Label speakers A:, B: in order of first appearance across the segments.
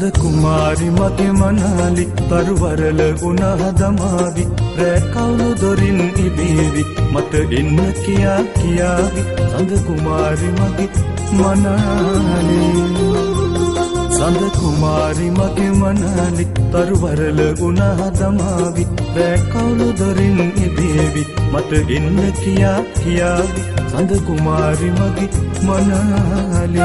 A: සඳ කුමාරි මගේ මනාලි පරුවරල උනහ දමාවි රෑ කවුළු දොරින් ඉබේවි මට එන්න කියා කියාවි සඳ කුමාරි මගේ මනාලි සඳ කුමාරි මගේ මනාලි පරුවරල උනහ දමාවි රෑ කවුළු දොරින් ඉබේවි මට එන්න කියා කියාවි සඳ කුමාරි මගේ මනාලි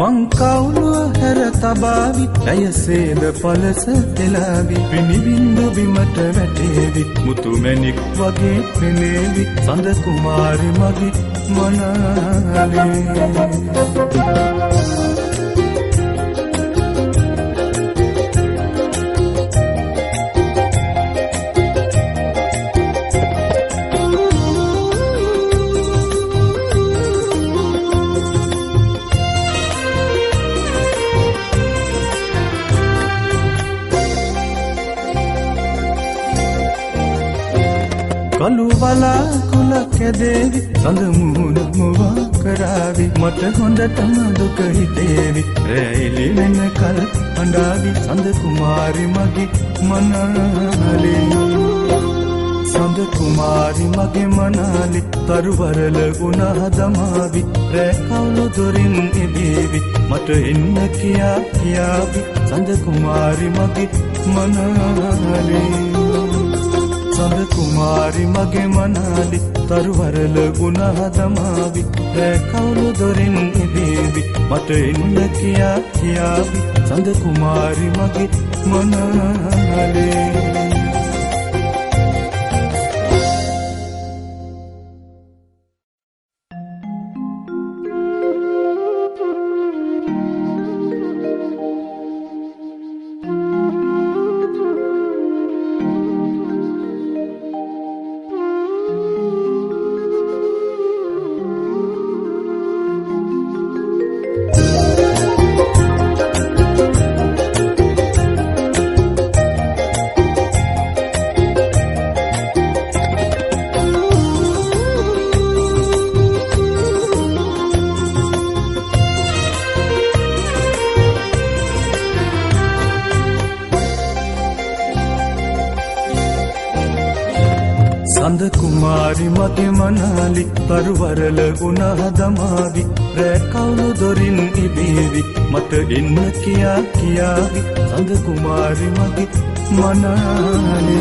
A: මං කවුළුව හැර තබාවි ඇයසේද පලස තෙලාවි පිණිබින්දු බිමට වැටේවි මුතු මැණික් වගේ පෙනේවි සඳ කුමාරි මගේ මනාලි කළු වලාකුළ කැදේවි සඳ මුහුණ මුවා කරාවි මට හොඳටම දුක හිතේවි රැයිලි වෙන කල අඬාවි සඳ කුමාරි මගේ මනාලි සඳ කුමාරි මගේ මනාලි තරුවරල උනහ දමාවි රෑ කවුළු දොරින් ඉබේවි මට එන්න කියා කියාවි සඳ කුමාරි මගේ මනාලි සඳ කුමාරි මගේ මනාලි තරුවරල උනහ දමාවි රෑ කවුළු දොරින් ඉබේවි මට එන්න කියා කියාවි සඳ කුමාරි මගේ මනාලි සඳ කුමාරි මගේ මනාලි පරුවරල උනහ දමාවි රෑ කවුළු දොරින් ඉබේවි මට එන්න කියා කියාවි සඳ කුමාරි මගේ මනාලි